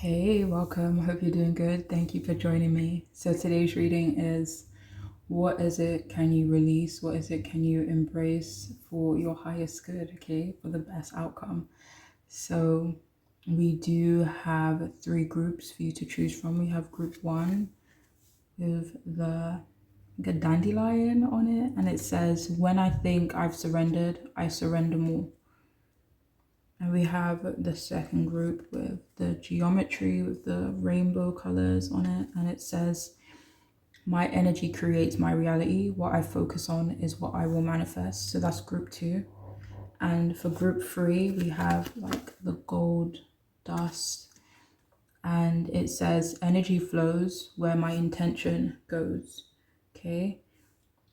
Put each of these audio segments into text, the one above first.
Hey, welcome. Hope you're doing good. Thank you for joining me. So today's reading is what is it can you release? What is it can you embrace for your highest good, okay? For the best outcome. So we do have three groups for you to choose from. We have group one with the dandelion on it, and it says, "When I think I've surrendered, I surrender more." And we have the second group with the geometry with the rainbow colors on it. And it says, "My energy creates my reality. What I focus on is what I will manifest." So that's group two. And for group three, we have like the gold dust. And it says, "Energy flows where my intention goes." Okay.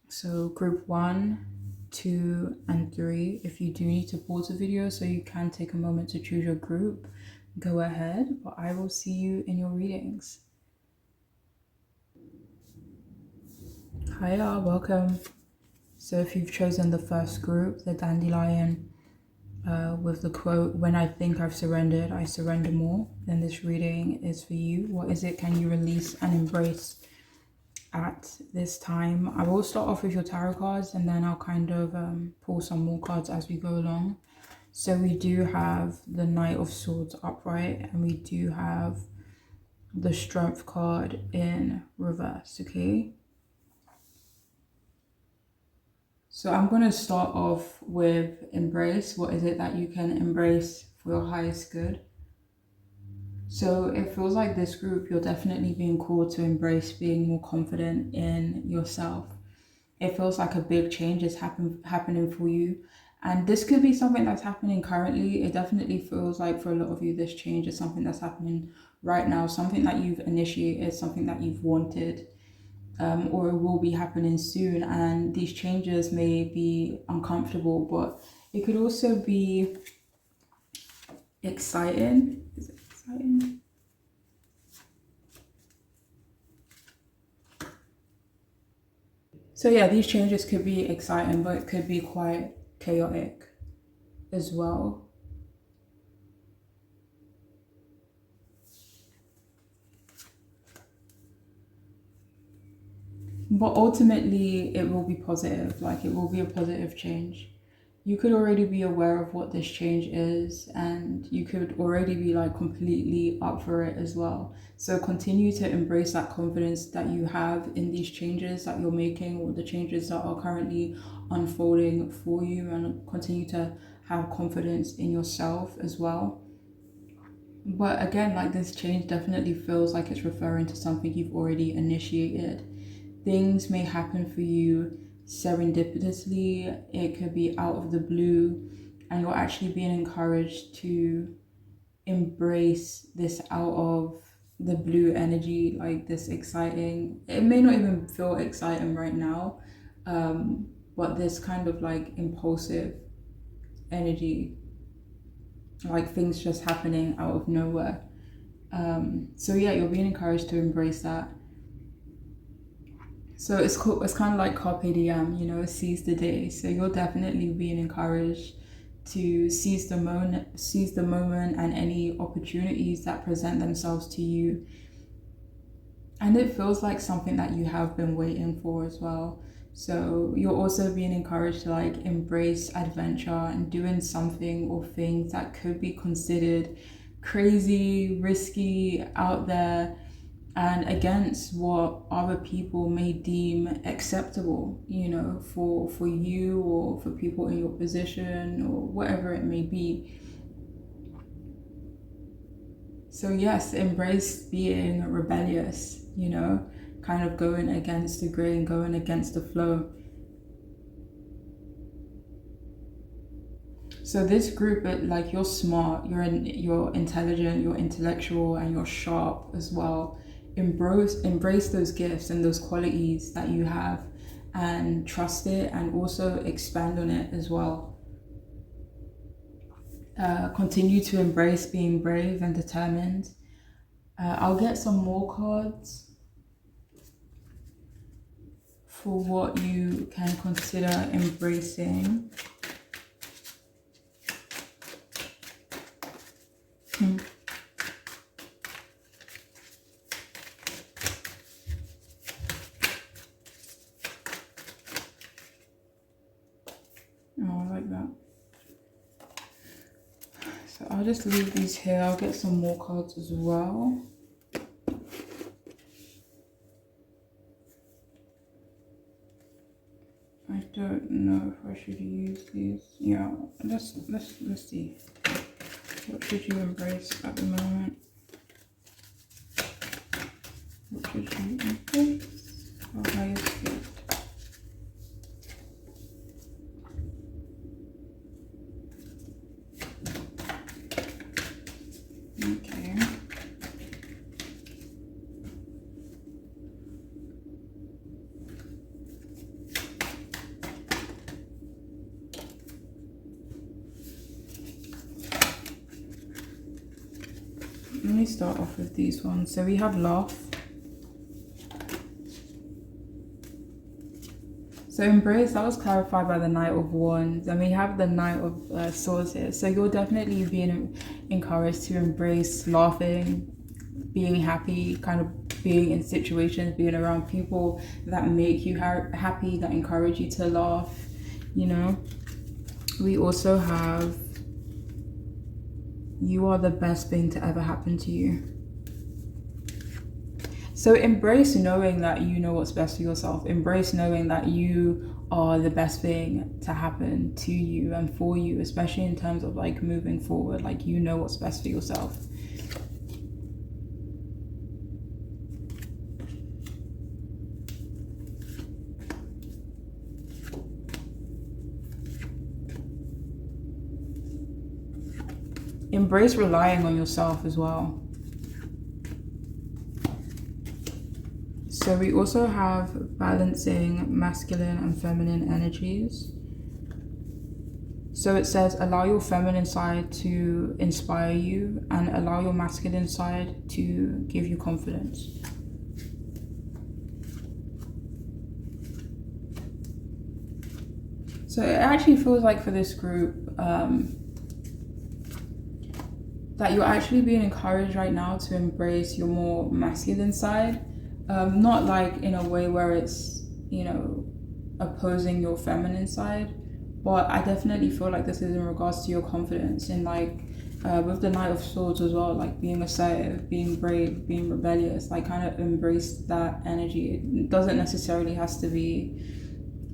So group one, two, and three. If you do need to pause the video so you can take a moment to choose your group, go ahead, but I will see you in your readings. Hiya, welcome. So if you've chosen the first group, the dandelion, with the quote, "When I think I've surrendered, I surrender more," then this reading is for you. What is it can you release and embrace at this time? I will start off with your tarot cards and then I'll kind of pull some more cards as we go along. So we do have the Knight of Swords upright and we do have the Strength card in reverse, okay? So I'm going to start off with embrace. What is it that you can embrace for your highest good? So it feels like this group, you're definitely being called to embrace being more confident in yourself. It feels like a big change is happening for you. And this could be something that's happening currently. It definitely feels like for a lot of you, this change is something that's happening right now, something that you've initiated, something that you've wanted, or it will be happening soon. And these changes may be uncomfortable, but it could also be exciting. Is it exciting? So yeah, these changes could be exciting, but it could be quite chaotic as well. But ultimately, it will be positive. Like, it will be a positive change. You could already be aware of what this change is, and you could already be like completely up for it as well. So continue to embrace that confidence that you have in these changes that you're making, or the changes that are currently unfolding for you, and continue to have confidence in yourself as well. But again, like, this change definitely feels like it's referring to something you've already initiated. Things may happen for you serendipitously, it could be out of the blue, and you're actually being encouraged to embrace this out of the blue energy, like this exciting. It may not even feel exciting right now, but this kind of like impulsive energy, like things just happening out of nowhere. So yeah, you're being encouraged to embrace that. So it's kind of like carpe diem, seize the day. So you're definitely being encouraged to seize the moment and any opportunities that present themselves to you. And it feels like something that you have been waiting for as well. So you're also being encouraged to like embrace adventure and doing something or things that could be considered crazy, risky, out there, and against what other people may deem acceptable, for you or for people in your position or whatever it may be. So yes, embrace being rebellious, kind of going against the grain, going against the flow. So this group, like, you're smart, you're intelligent, you're intellectual, and you're sharp as well. Embrace those gifts and those qualities that you have, and trust it, and also expand on it as well. Continue to embrace being brave and determined. I'll get some more cards for what you can consider embracing. Oh, I like that. So I'll just leave these here. I'll get some more cards as well. I don't know if I should use these. Yeah, let's see. What should you embrace at the moment? What should you embrace? Your highest gift. Okay. Let me start off with these ones. So we have laugh. So embrace, that was clarified by the Knight of Wands, and we have the Knight of Swords here. So you're definitely being encouraged to embrace laughing, being happy, kind of being in situations, being around people that make you happy, that encourage you to laugh, you know. We also have, you are the best thing to ever happen to you. So embrace knowing that you know what's best for yourself. Embrace knowing that you are the best thing to happen to you and for you, especially in terms of like moving forward. Like, you know what's best for yourself. Embrace relying on yourself as well. So we also have balancing masculine and feminine energies. So it says, allow your feminine side to inspire you and allow your masculine side to give you confidence. So it actually feels like for this group, that you're actually being encouraged right now to embrace your more masculine side. Not like in a way where it's, you know, opposing your feminine side, but I definitely feel like this is in regards to your confidence and like with the Knight of Swords as well, like being assertive, being brave, being rebellious, like kind of embrace that energy. It doesn't necessarily has to be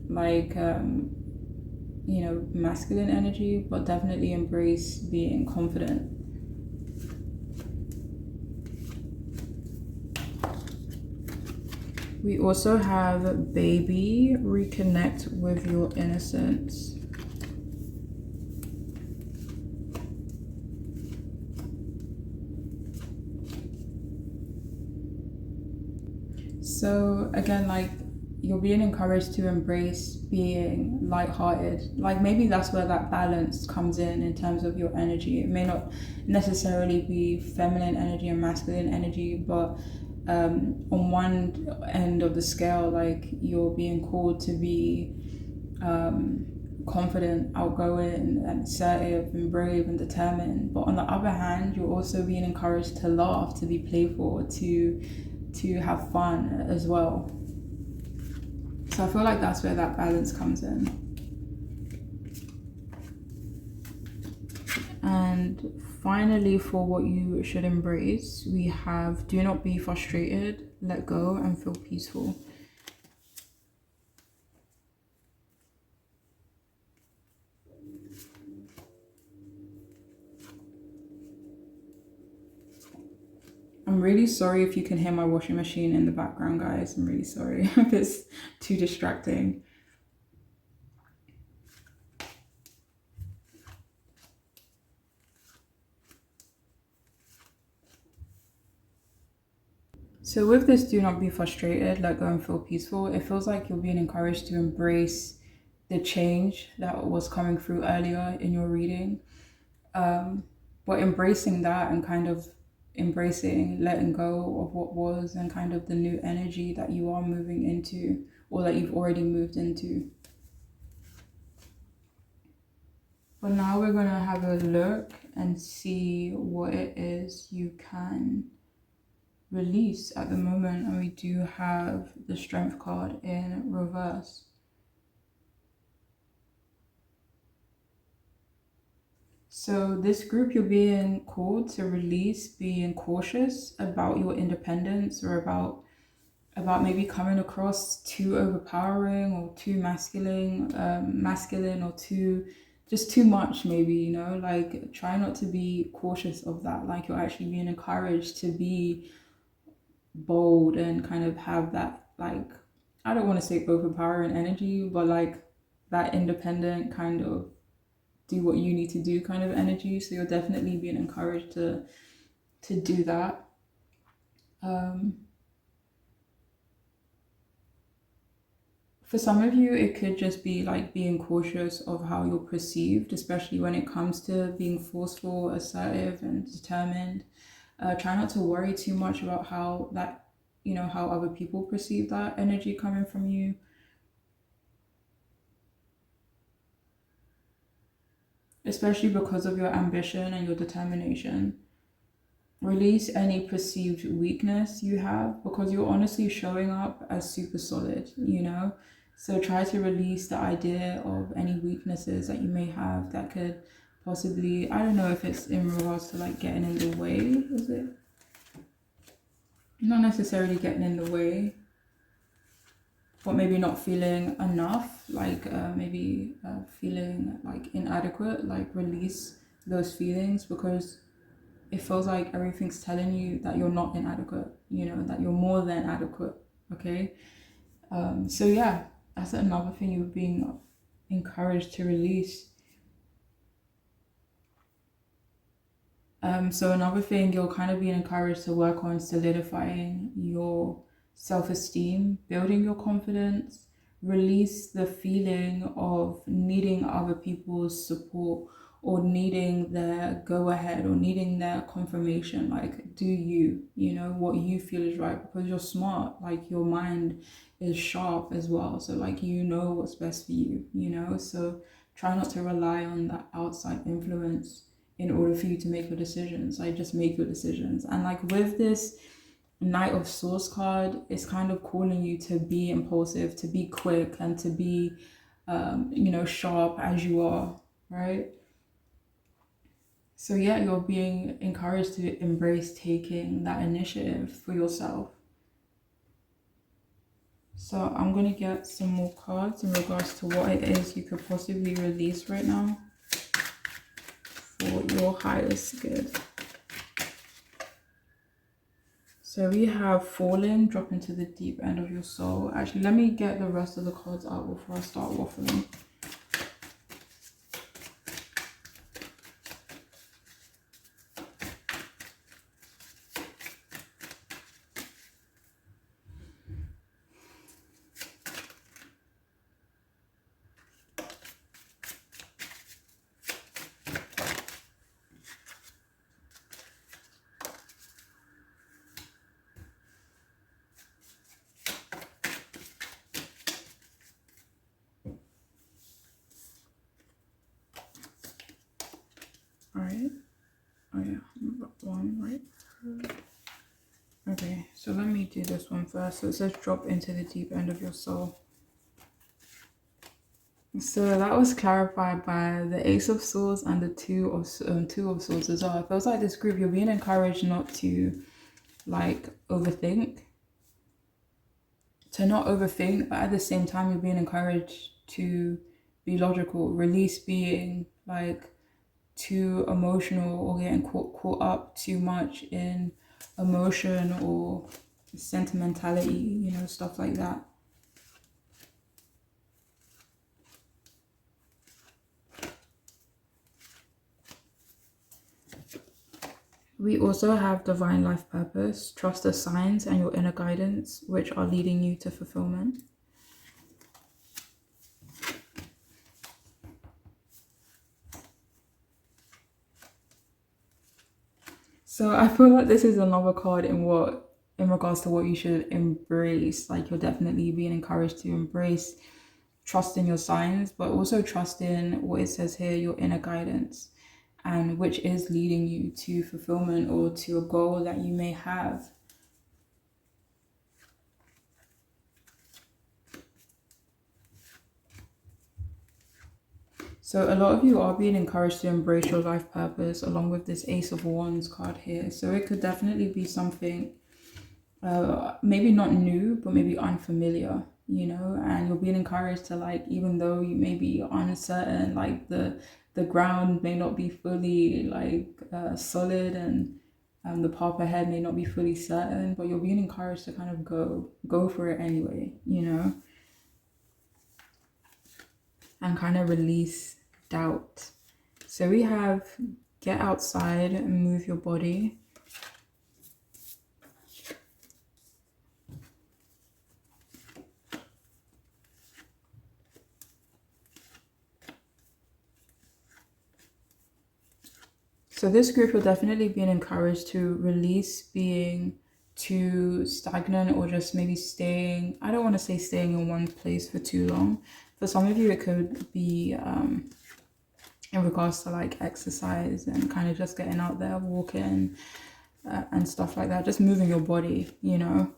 like you know, masculine energy, but definitely embrace being confident. We also have baby, reconnect with your innocence. So again, like, you're being encouraged to embrace being lighthearted. Like, maybe that's where that balance comes in terms of your energy. It may not necessarily be feminine energy and masculine energy, but on one end of the scale, like, you're being called to be confident, outgoing, and assertive, and brave, and determined. But on the other hand, you're also being encouraged to laugh, to be playful, to have fun as well. So I feel like that's where that balance comes in. And finally, for what you should embrace, we have do not be frustrated, let go, and feel peaceful. I'm really sorry if you can hear my washing machine in the background, guys. I'm really sorry if it's too distracting. So with this, do not be frustrated, let go and feel peaceful. It feels like you're being encouraged to embrace the change that was coming through earlier in your reading. But embracing that and kind of embracing letting go of what was and kind of the new energy that you are moving into or that you've already moved into. But now we're going to have a look and see what it is you can release at the moment. And we do have the Strength card in reverse. So this group, you're being called to release being cautious about your independence, or about maybe coming across too overpowering or too masculine, or too much, maybe, like try not to be cautious of that. Like you're actually being encouraged to be bold and kind of have that, like, I don't want to say overpowering energy, but like that independent kind of do what you need to do kind of energy. So you're definitely being encouraged to do that. For some of you, it could just be like being cautious of how you're perceived, especially when it comes to being forceful, assertive, and determined. Try not to worry too much about how that, how other people perceive that energy coming from you. Especially because of your ambition and your determination. Release any perceived weakness you have, because you're honestly showing up as super solid. So try to release the idea of any weaknesses that you may have that could possibly, I don't know if it's in regards to like getting in the way, is it? Not necessarily getting in the way, but maybe not feeling enough, like maybe feeling like inadequate. Like release those feelings, because it feels like everything's telling you that you're not inadequate, that you're more than adequate. Okay. So yeah, that's another thing you're being encouraged to release. So another thing you're kind of being encouraged to work on solidifying your self-esteem, building your confidence, release the feeling of needing other people's support, or needing their go ahead, or needing their confirmation. Like, do what you feel is right, because you're smart, like your mind is sharp as well. So like, what's best for you. So try not to rely on that outside influence in order for you to make your decisions. Like just make your decisions. And like with this Knight of Swords card, it's kind of calling you to be impulsive, to be quick, and to be sharp as you are, right? So yeah, you're being encouraged to embrace taking that initiative for yourself. So I'm going to get some more cards in regards to what it is you could possibly release right now for your highest good. So we have Falling, drop into the deep end of your soul. Actually, let me get the rest of the cards out before I start waffling. Alright. Oh yeah, one right. Okay, so let me do this one first. So it says drop into the deep end of your soul. So that was clarified by the Ace of Swords and the Two of Swords as well. It feels like this group, you're being encouraged not to like overthink. To not overthink, but at the same time, you're being encouraged to be logical. Release being like too emotional, or getting caught up too much in emotion or sentimentality, stuff like that. We also have divine life purpose, trust the signs and your inner guidance, which are leading you to fulfillment. So I feel like this is another card in regards to what you should embrace. Like you're definitely being encouraged to embrace trust in your signs, but also trust in what it says here, your inner guidance, and which is leading you to fulfillment or to a goal that you may have. So a lot of you are being encouraged to embrace your life purpose along with this Ace of Wands card here. So it could definitely be something maybe not new, but maybe unfamiliar, you know, and you're being encouraged to, like, even though you may be uncertain, like the ground may not be fully like solid, and the path ahead may not be fully certain, but you're being encouraged to kind of go for it anyway, you know, and kind of release doubt. So we have get outside and move your body. So this group will definitely be encouraged to release being too stagnant, or just maybe staying, I don't want to say staying in one place for too long. For some of you, it could be in regards to like exercise and kind of just getting out there, walking and stuff like that, just moving your body, you know.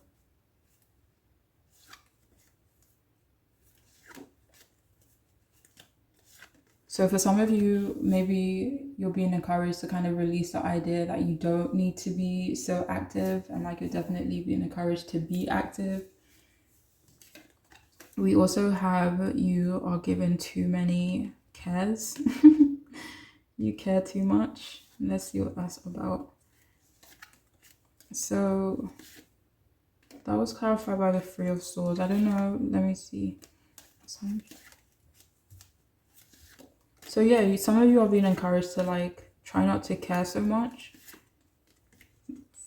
So for some of you, maybe you're being encouraged to kind of release the idea that you don't need to be so active, and like you're definitely being encouraged to be active. We also have you are given too many cares. You care too much. Let's see what that's about. So that was clarified by the Three of Swords. I don't know. Let me see. So yeah, some of you are being encouraged to like try not to care so much.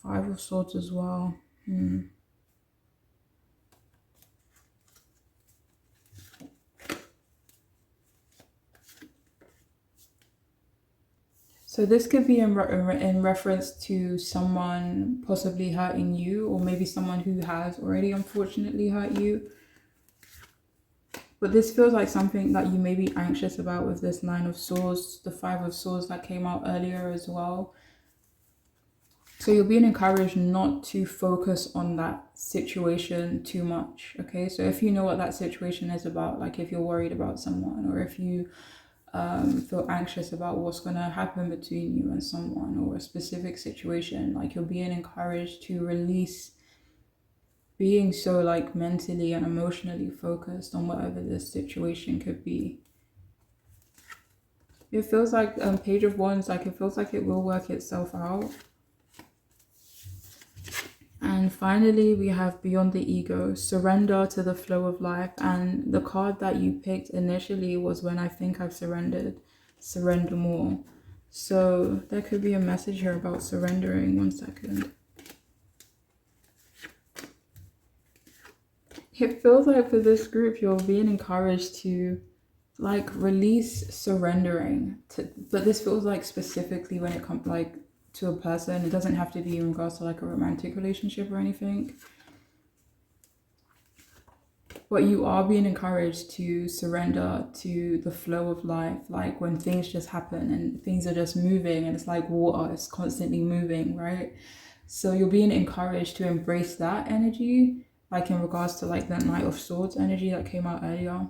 Five of Swords as well. So this could be in reference to someone possibly hurting you, or maybe someone who has already unfortunately hurt you. But this feels like something that you may be anxious about with this Nine of Swords, the Five of Swords that came out earlier as well. So you're being encouraged not to focus on that situation too much, okay? So if you know what that situation is about, like if you're worried about someone, or if you feel anxious about what's going to happen between you and someone, or a specific situation, like you're being encouraged to release being so like mentally and emotionally focused on whatever this situation could be. It feels like Page of Wands, like it feels like it will work itself out. And finally, we have Beyond the Ego, surrender to the flow of life. And the card that you picked initially was When I Think I've Surrendered, surrender more. So there could be a message here about surrendering. One second. It feels like for this group, you're being encouraged to like release surrendering to, but this feels like specifically when it comes like to a person. It doesn't have to be in regards to like a romantic relationship or anything, but you are being encouraged to surrender to the flow of life, like when things just happen and things are just moving, and it's like water, it's constantly moving, right? So you're being encouraged to embrace that energy, like in regards to like that Knight of Swords energy that came out earlier.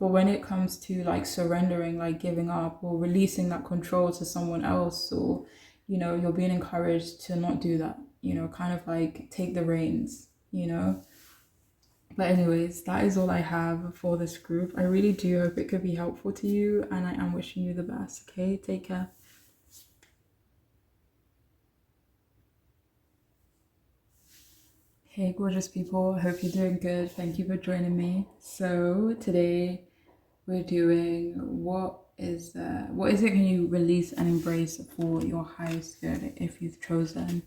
But when it comes to like surrendering, like giving up or releasing that control to someone else, or, you know, you're being encouraged to not do that, you know, kind of like take the reins, you know. But anyways, that is all I have for this group. I really do hope it could be helpful to you, and I am wishing you the best, okay? Take care. Hey gorgeous people, I hope you're doing good. Thank you for joining me. So today we're doing what is it can you release and embrace for your highest good if you've chosen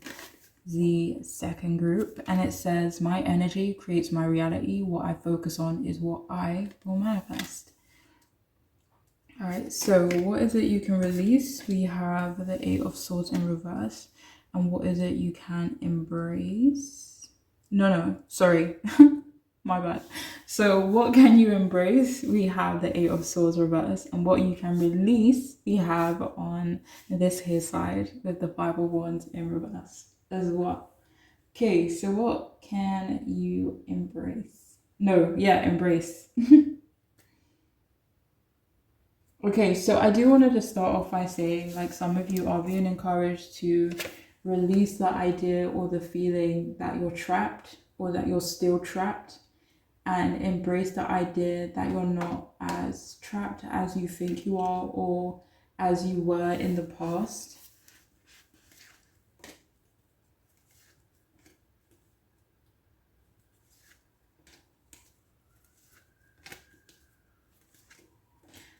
the second group. And it says, my energy creates my reality. What I focus on is what I will manifest. All right, so what is it you can release? We have the Eight of Swords in reverse. And what is it you can embrace? No, sorry. My bad. So what can you embrace? We have the Eight of Swords reverse. And what you can release, we have on this here side with the Five of Wands in reverse as well. Okay, so what can you embrace? Embrace. Okay, so I do want to just start off by saying, like, some of you are being encouraged to release the idea or the feeling that you're trapped or that you're still trapped, and embrace the idea that you're not as trapped as you think you are or as you were in the past.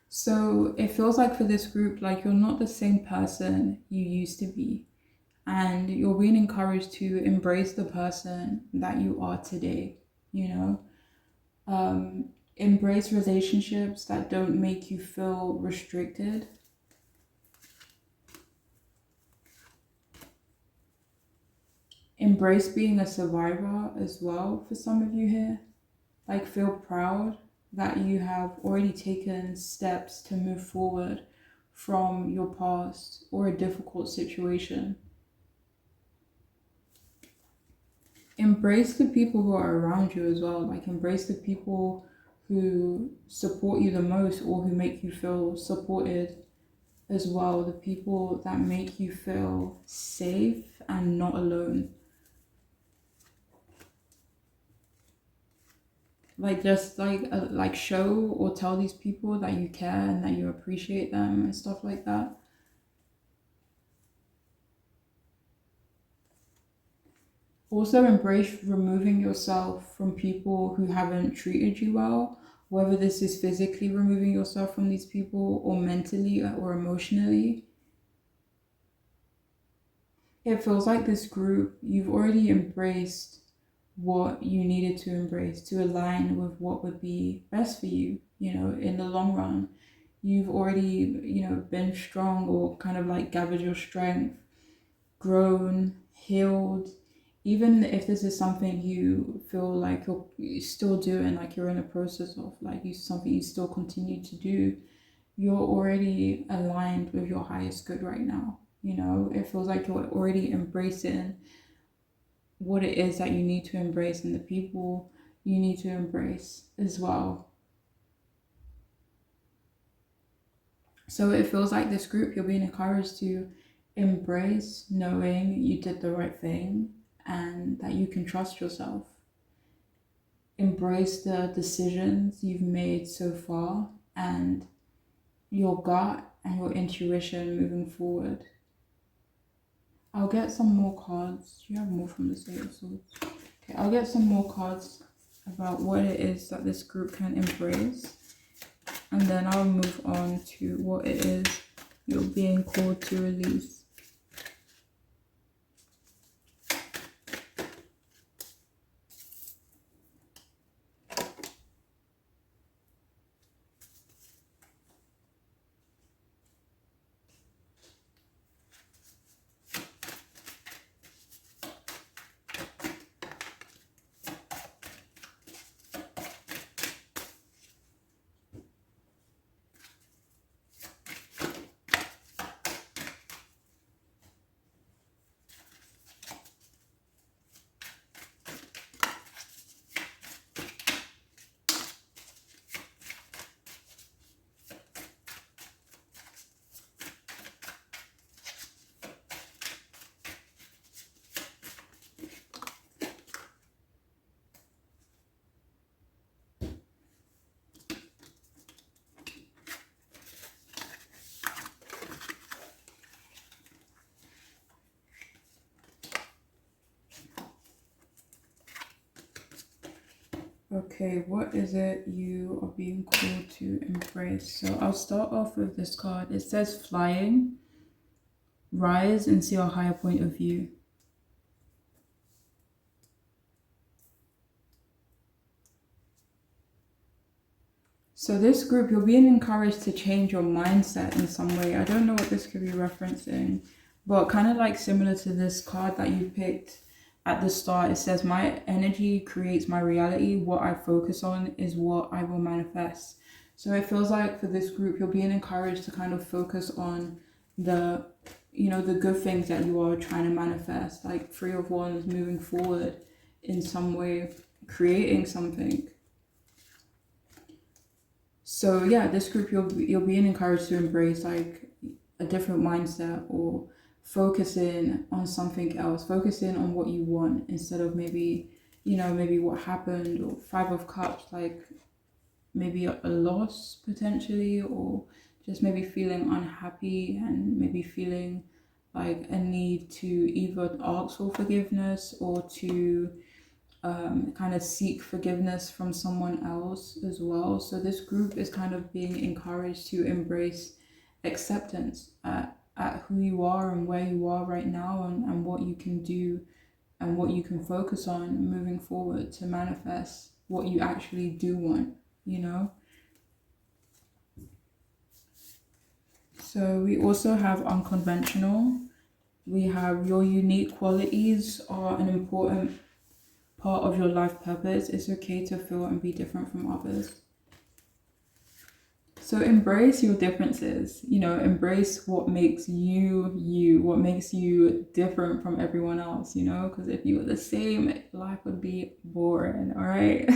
So it feels like for this group, like you're not the same person you used to be. And you're being encouraged to embrace the person that you are today, you know? Embrace relationships that don't make you feel restricted. Embrace being a survivor as well for some of you here. Like, feel proud that you have already taken steps to move forward from your past or a difficult situation. Embrace the people who are around you as well. Like, embrace the people who support you the most or who make you feel supported as well. The people that make you feel safe and not alone. Like, just like show or tell these people that you care and that you appreciate them and stuff like that. Also embrace removing yourself from people who haven't treated you well, whether this is physically removing yourself from these people or mentally or emotionally. It feels like this group, you've already embraced what you needed to embrace to align with what would be best for you, in the long run. You've already, been strong or kind of like gathered your strength, grown, healed. Even if this is something you feel like you're still doing, like you're in a process of, like something you still continue to do, you're already aligned with your highest good right now. It feels like you're already embracing what it is that you need to embrace and the people you need to embrace as well. So it feels like this group, you're being encouraged to embrace knowing you did the right thing and that you can trust yourself. Embrace the decisions you've made so far and your gut and your intuition moving forward. I'll get some more cards. Do you have more from the Eight of Swords? Okay, I'll get some more cards about what it is that this group can embrace. And then I'll move on to what it is you're being called to release. Okay, what is it you are being called to embrace? So I'll start off with this card. It says flying, rise and see a higher point of view. So this group, you're being encouraged to change your mindset in some way. I don't know what this could be referencing, but kind of like similar to this card that you picked at the start. It says, my energy creates my reality. What I focus on is what I will manifest. So it feels like for this group, you're being encouraged to kind of focus on the good things that you are trying to manifest, like Three of Wands, moving forward in some way, creating something. So yeah, this group you're being encouraged to embrace like a different mindset, or focusing on something else, focusing on what you want instead of maybe, maybe what happened, or Five of Cups, like maybe a loss potentially, or just maybe feeling unhappy and maybe feeling like a need to either ask for forgiveness or to kind of seek forgiveness from someone else as well. So this group is kind of being encouraged to embrace acceptance at who you are and where you are right now, and what you can do and what you can focus on moving forward to manifest what you actually do want, you know? So we also have unconventional. We have your unique qualities are an important part of your life purpose. It's okay to feel and be different from others. So embrace your differences, embrace what makes you you, what makes you different from everyone else, because if you were the same, life would be boring, all right?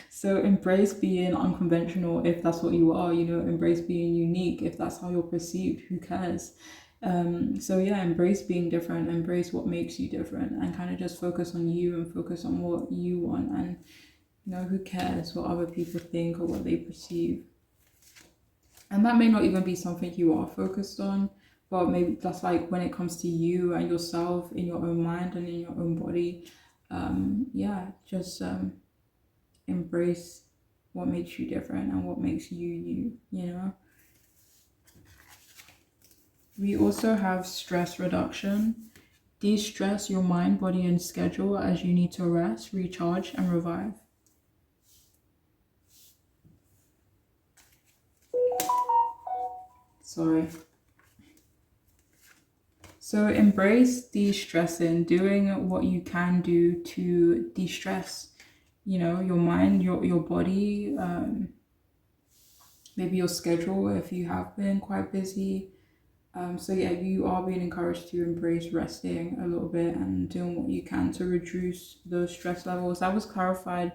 So embrace being unconventional if that's what you are, embrace being unique if that's how you're perceived, who cares? So yeah, embrace being different, embrace what makes you different, and kind of just focus on you and focus on what you want, and who cares what other people think or what they perceive. And that may not even be something you are focused on, but maybe that's like when it comes to you and yourself in your own mind and in your own body. Yeah, just embrace what makes you different and what makes you you, We also have stress reduction. De-stress your mind, body, and schedule as you need to rest, recharge, and revive. Sorry. So embrace de-stressing, doing what you can do to de-stress, your mind, your body, maybe your schedule if you have been quite busy. So yeah, you are being encouraged to embrace resting a little bit and doing what you can to reduce those stress levels. That was clarified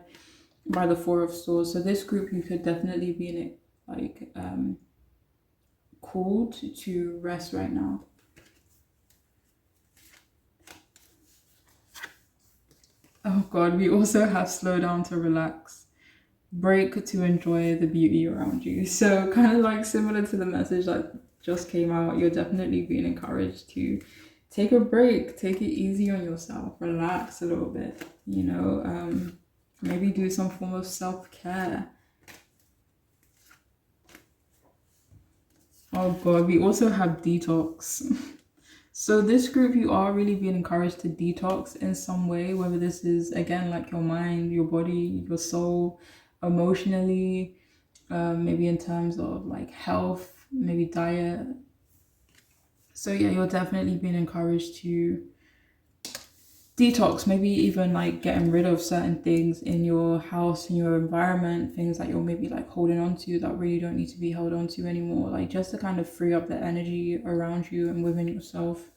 by the Four of Swords. So this group, you could definitely be in it, like called to rest right now. Oh God, we also have slow down to relax, break to enjoy the beauty around you. So kind of like similar to the message that just came out, you're definitely being encouraged to take a break, take it easy on yourself, relax a little bit, maybe do some form of self-care. Oh God, we also have detox. So this group, you are really being encouraged to detox in some way, whether this is, again, like your mind, your body, your soul, emotionally, maybe in terms of like health, maybe diet. So yeah, you're definitely being encouraged to detox, maybe even like getting rid of certain things in your house, in your environment, things that you're maybe like holding on to that really don't need to be held on to anymore, like just to kind of free up the energy around you and within yourself.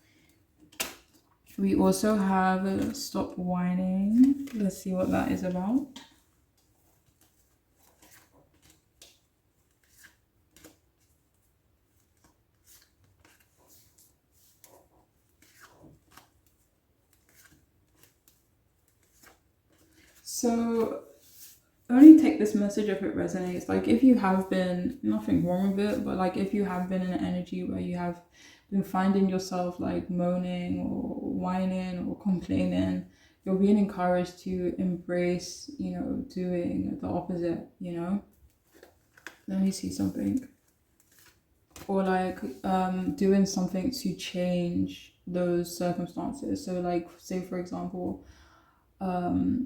We also have Stop Whining. Let's see what that is about. So only take this message if it resonates. Like if you have been, nothing wrong with it, but like if you have been in an energy where you have been finding yourself like moaning or whining or complaining, you're being encouraged to embrace, doing the opposite, Let me see something. Or like doing something to change those circumstances. So like say for example,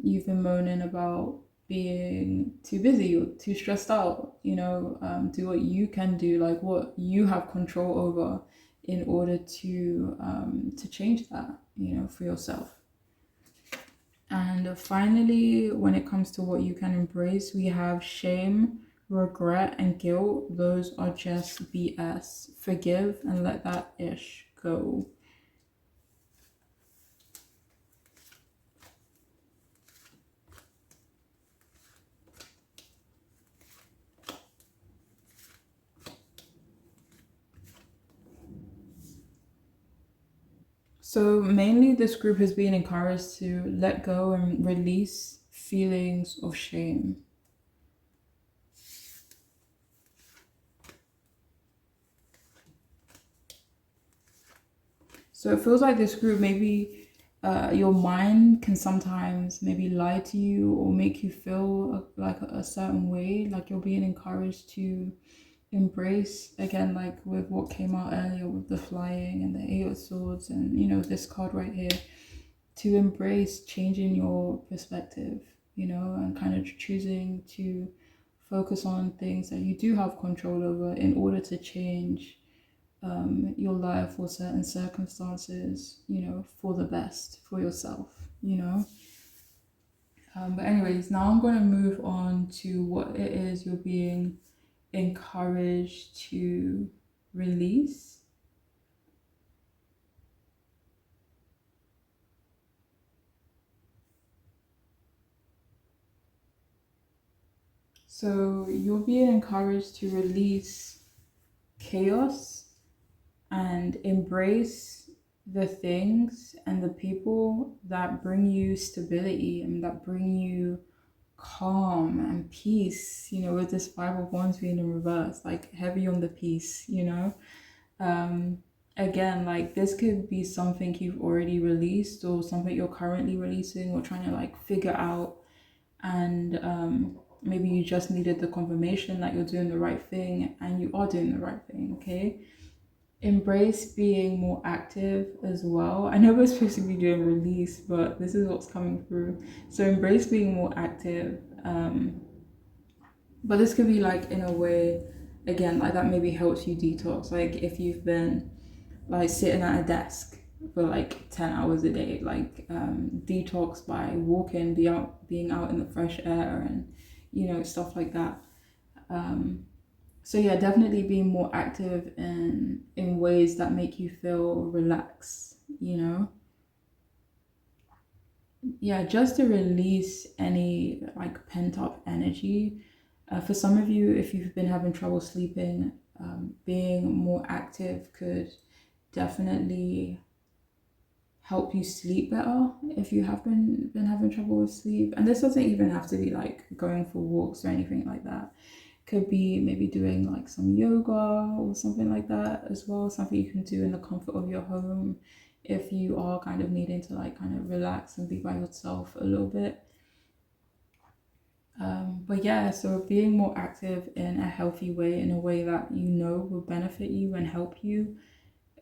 you've been moaning about being too busy or too stressed out, do what you can do, like what you have control over in order to change that, for yourself. And finally, when it comes to what you can embrace, we have shame, regret, and guilt. Those are just BS. Forgive and let that ish go. So mainly this group has been encouraged to let go and release feelings of shame. So it feels like this group, maybe your mind can sometimes maybe lie to you or make you feel like a certain way, like you're being encouraged to embrace, again, like with what came out earlier with the flying and the Eight of Swords, and this card right here, to embrace changing your perspective, and kind of choosing to focus on things that you do have control over in order to change your life or certain circumstances, for the best for yourself. But anyways, now I'm going to move on to what it is you're being encouraged to release. So you're being encouraged to release chaos and embrace the things and the people that bring you stability and that bring you calm and peace, with this Five of Wands being in reverse, like heavy on the peace. um Again, like this could be something you've already released or something you're currently releasing or trying to like figure out, and maybe you just needed the confirmation that you're doing the right thing, and you are doing the right thing. Okay, embrace being more active as well. I know we're supposed to be doing release, but this is what's coming through. So embrace being more active, but this could be like in a way, again, like that maybe helps you detox. Like if you've been like sitting at a desk for like 10 hours a day, like detox by walking, being out in the fresh air, and stuff like that. So yeah, definitely being more active in ways that make you feel relaxed. Yeah, just to release any like pent up energy. For some of you, if you've been having trouble sleeping, being more active could definitely help you sleep better if you have been having trouble with sleep. And this doesn't even have to be like going for walks or anything like that. Could be maybe doing like some yoga or something like that as well, something you can do in the comfort of your home if you are kind of needing to like kind of relax and be by yourself a little bit. But yeah, so being more active in a healthy way, in a way that will benefit you and help you,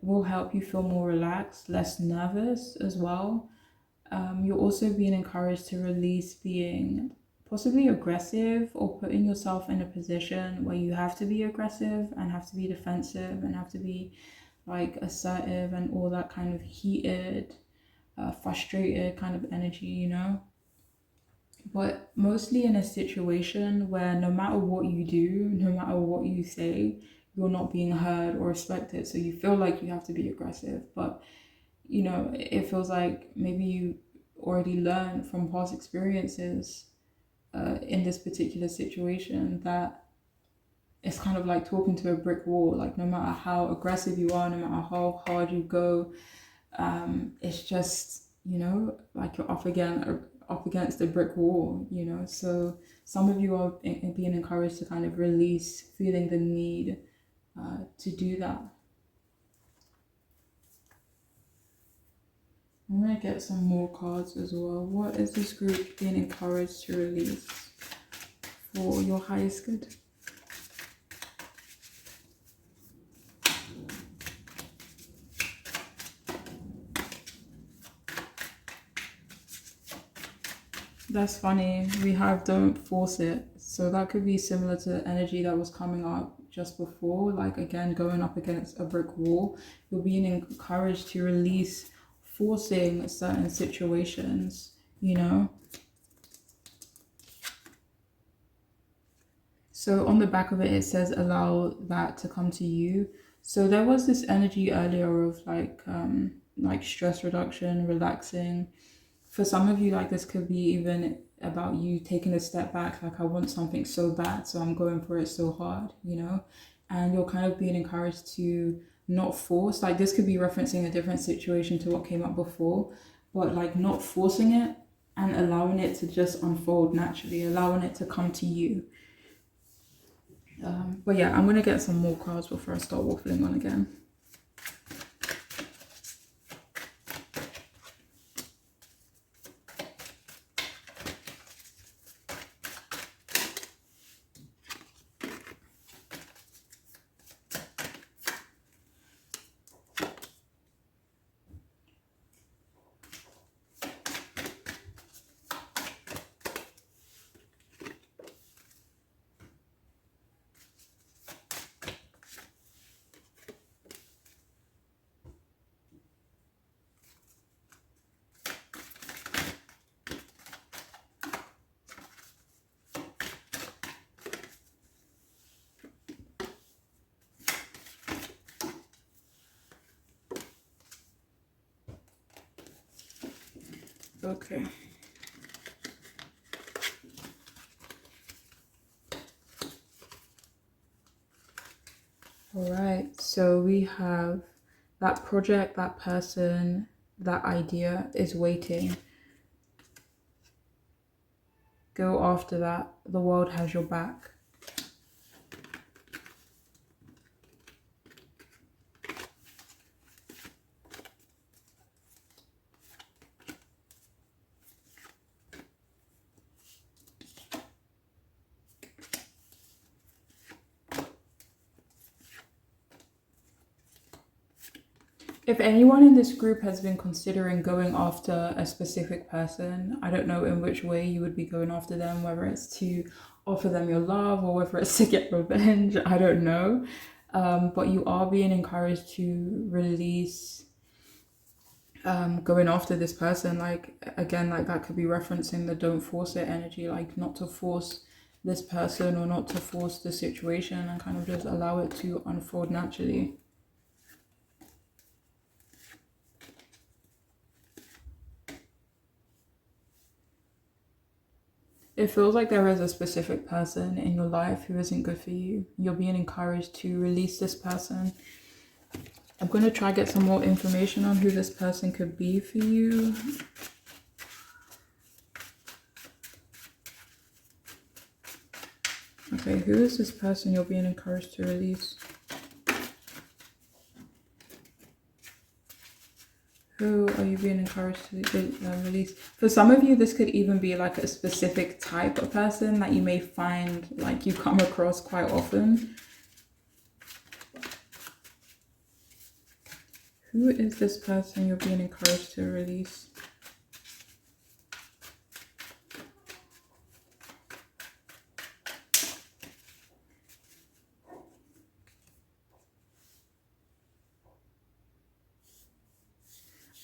will help you feel more relaxed, less nervous as well. You're also being encouraged to release being possibly aggressive or putting yourself in a position where you have to be aggressive and have to be defensive and have to be like assertive and all that kind of heated, frustrated kind of energy. But mostly in a situation where no matter what you do, no matter what you say, you're not being heard or respected. So you feel like you have to be aggressive, but it feels like maybe you already learned from past experiences in this particular situation that it's kind of like talking to a brick wall. Like no matter how aggressive you are, no matter how hard you go, it's just like you're up against a brick wall. So some of you are being encouraged to kind of release feeling the need to do that. I'm going to get some more cards as well. What is this group being encouraged to release for your highest good? That's funny. We have don't force it. So that could be similar to the energy that was coming up just before. Like again, going up against a brick wall. You're being encouraged to release forcing certain situations. So on the back of it, it says allow that to come to you. So there was this energy earlier of like stress reduction, relaxing. For some of you, like this could be even about you taking a step back, like I want something so bad, so I'm going for it so hard, and you're kind of being encouraged to not forced. Like this could be referencing a different situation to what came up before, but like not forcing it and allowing it to just unfold naturally, allowing it to come to you. But yeah, I'm gonna get some more cards before I start waffling on again. Okay. All right, so we have that project, that person, that idea is waiting. Go after that. The world has your back. If anyone in this group has been considering going after a specific person, I don't know in which way you would be going after them, whether it's to offer them your love or whether it's to get revenge, I don't know. But you are being encouraged to release going after this person. Like, again, like that could be referencing the don't force it energy, like not to force this person or not to force the situation and kind of just allow it to unfold naturally. It feels like there is a specific person in your life who isn't good for you. You're being encouraged to release this person. I'm going to try get some more information on who this person could be for you. Okay, who is this person you're being encouraged to release? Who are you being encouraged to release? For some of you, this could even be like a specific type of person that you may find like you come across quite often. Who is this person you're being encouraged to release?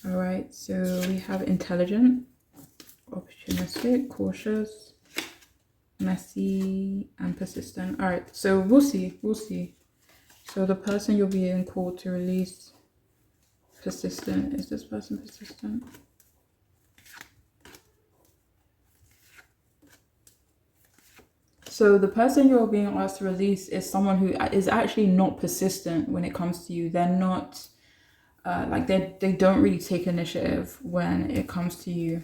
All right, so we have intelligent, opportunistic, cautious, messy, and persistent. All right, so we'll see. So the person you're being called to release, persistent. Is this person persistent? So the person you're being asked to release is someone who is actually not persistent when it comes to you. They're not like they don't really take initiative when it comes to you.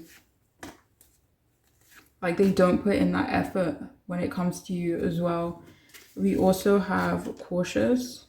Like they don't put in that effort when it comes to you as well. We also have cautious.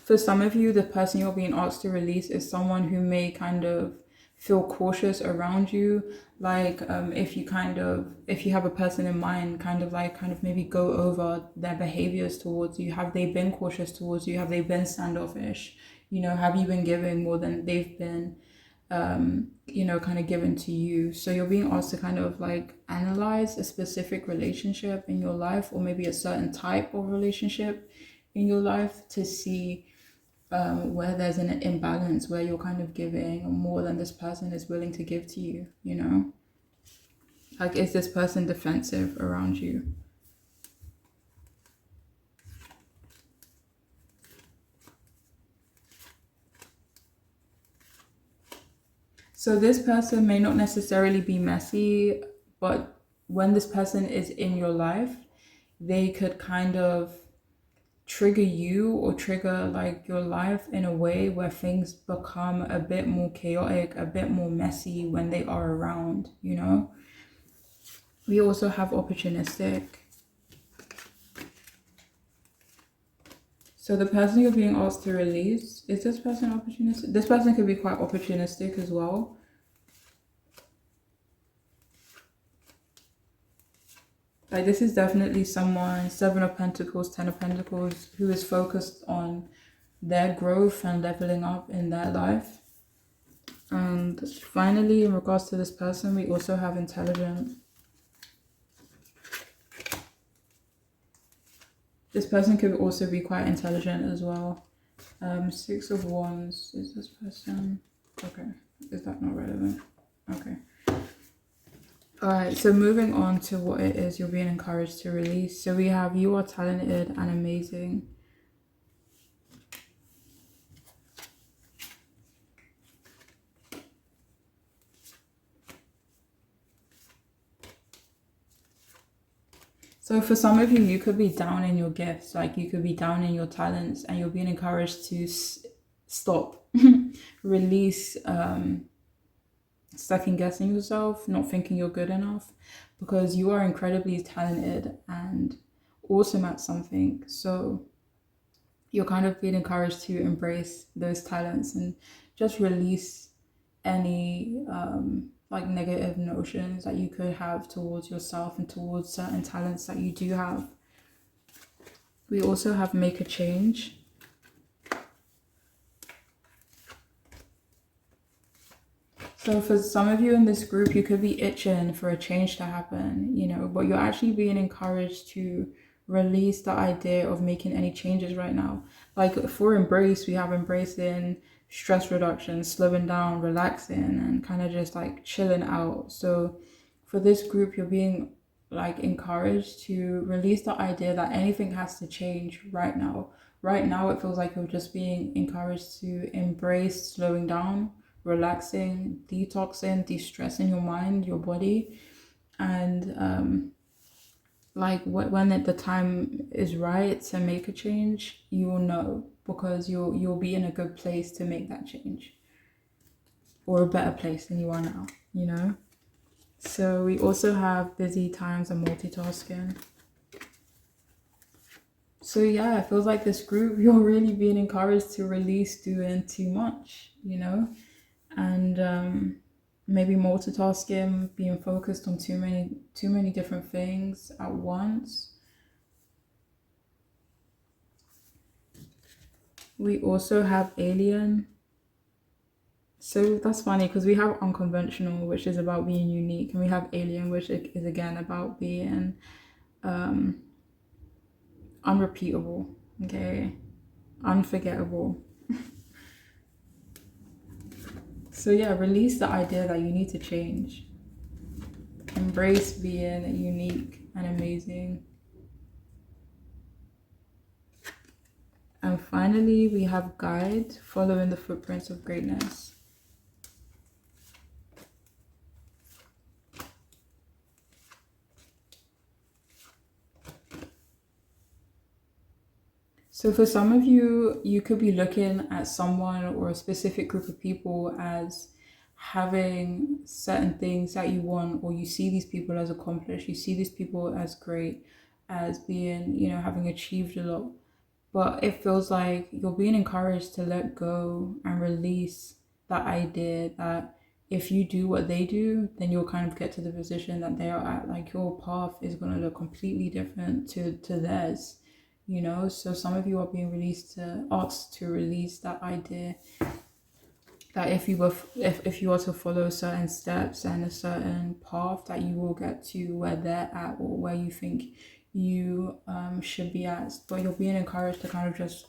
For some of you, the person you're being asked to release is someone who may kind of feel cautious around you. Like if you have a person in mind, kind of maybe go over their behaviors towards you. Have they been cautious towards you? Have they been standoffish? You know, have you been giving more than they've been kind of given to you? So you're being asked to kind of like analyze a specific relationship in your life, or maybe a certain type of relationship in your life, to see where there's an imbalance, where you're kind of giving more than this person is willing to give to you, you know? Like, is this person defensive around you? So this person may not necessarily be messy, but when this person is in your life, they could kind of trigger you or trigger like your life in a way where things become a bit more chaotic, a bit more messy when they are around, you know? We also have opportunistic. So the person you're being asked to release, is this person opportunistic? This person could be quite opportunistic as well. Like this is definitely someone, 7 of Pentacles, 10 of Pentacles, who is focused on their growth and leveling up in their life. And finally, in regards to this person, we also have intelligent. This person could also be quite intelligent as well. 6 of Wands, is this person? Okay, is that not relevant? Okay. Alright, so moving on to what it is you're being encouraged to release. So we have, you are talented and amazing. So for some of you, you could be down in your gifts, like you could be down in your talents, and you're being encouraged to stop, release, second guessing yourself, not thinking you're good enough, because you are incredibly talented and awesome at something. So you're kind of being encouraged to embrace those talents and just release any like negative notions that you could have towards yourself and towards certain talents that you do have. We also have make a change. So for some of you in this group, you could be itching for a change to happen, you know, but you're actually being encouraged to release the idea of making any changes right now. Like for embrace, we have embracing stress reduction, slowing down, relaxing, and kind of just like chilling out. So for this group, you're being like encouraged to release the idea that anything has to change right now. Right now, it feels like you're just being encouraged to embrace slowing down, relaxing, detoxing, de-stressing your mind, your body, and like when the time is right to make a change, you will know, because you'll be in a good place to make that change, or a better place than you are now, you know. So we also have busy times and multitasking. So yeah, it feels like this group, you're really being encouraged to release doing too much, you know, and maybe multitasking, being focused on too many different things at once. We also have alien. So that's funny because we have unconventional, which is about being unique, and we have alien, which is again about being unrepeatable, okay, unforgettable. So yeah, release the idea that you need to change. Embrace being unique and amazing. And finally, we have guide, following the footprints of greatness. So for some of you, you could be looking at someone or a specific group of people as having certain things that you want, or you see these people as accomplished, you see these people as great, as being, you know, having achieved a lot. But it feels like you're being encouraged to let go and release that idea that if you do what they do, then you'll kind of get to the position that they are at. Like your path is going to look completely different to theirs, you know. So some of you are being asked to release that idea that if you were if you are to follow certain steps and a certain path, that you will get to where they're at, or where you think you should be at. But you're being encouraged to kind of just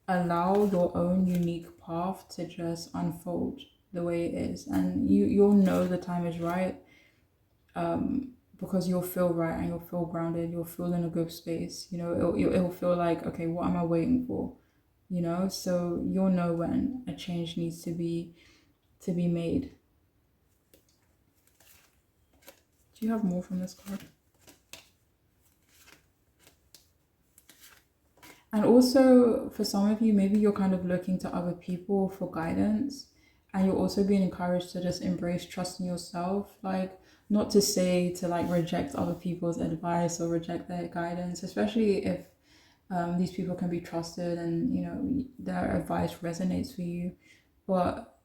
allow your own unique path to just unfold the way it is, and you'll know the time is right, because you'll feel right and you'll feel grounded, you'll feel in a good space, you know. It'll feel like, okay, what am I waiting for, you know. So you'll know when a change needs to be to be made. Do you have more from this card? And also, for some of you, maybe you're kind of looking to other people for guidance, and you're also being encouraged to just embrace trust in yourself. Like, not to say to like reject other people's advice or reject their guidance, especially if these people can be trusted and you know their advice resonates for you. But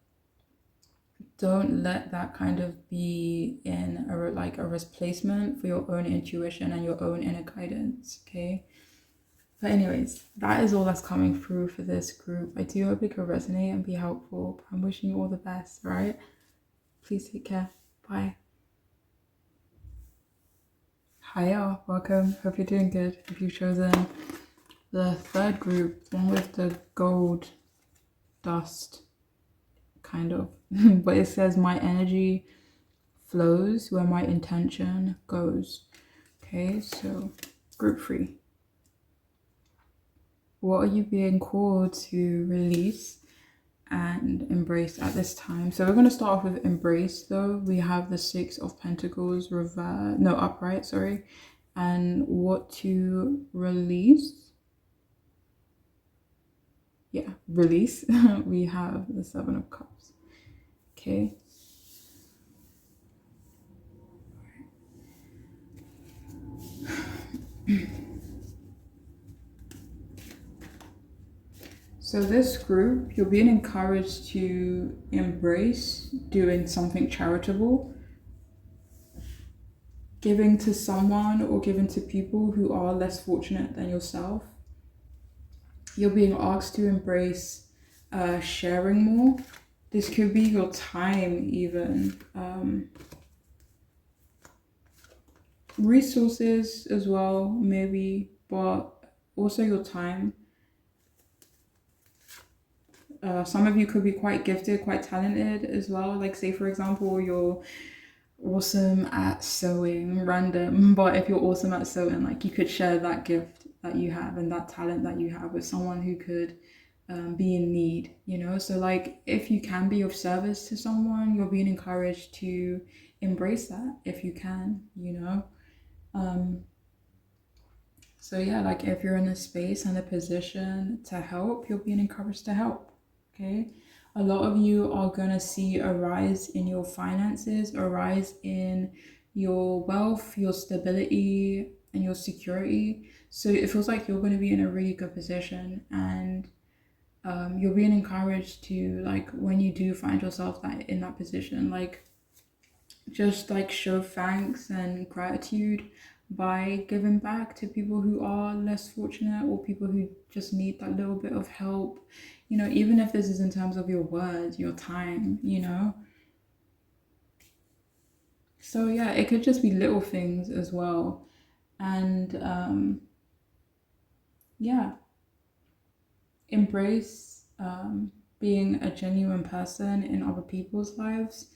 don't let that kind of be in a replacement for your own intuition and your own inner guidance. Okay. But anyways, that is all that's coming through for this group. I do hope it could resonate and be helpful. I'm wishing you all the best, right? Please take care. Bye. Hiya, welcome. Hope you're doing good. If you've chosen the third group, the one with the gold dust, kind of. But it says my energy flows where my intention goes. Okay, so group 3. What are you being called to release and embrace at this time? So we're going to start off with embrace though. We have the 6 of Pentacles upright, sorry. And what to release? Yeah, release. We have the 7 of Cups. Okay. So this group, you're being encouraged to embrace doing something charitable, giving to someone or giving to people who are less fortunate than yourself. You're being asked to embrace sharing more. This could be your time even. Resources as well, maybe, but also your time. Some of you could be quite gifted, quite talented as well. Like say for example, you're awesome at sewing, random, but if you're awesome at sewing, like you could share that gift that you have and that talent that you have with someone who could be in need, you know. So like if you can be of service to someone, you're being encouraged to embrace that if you can, you know. So yeah, like if you're in a space and a position to help, you're being encouraged to help. Okay. A lot of you are going to see a rise in your finances, a rise in your wealth, your stability, and your security. So it feels like you're going to be in a really good position, and you're being encouraged to, like, when you do find yourself in that position, like, just like show thanks and gratitude by giving back to people who are less fortunate or people who just need that little bit of help, you know, even if this is in terms of your words, your time, you know. So yeah, it could just be little things as well. And yeah, embrace being a genuine person in other people's lives.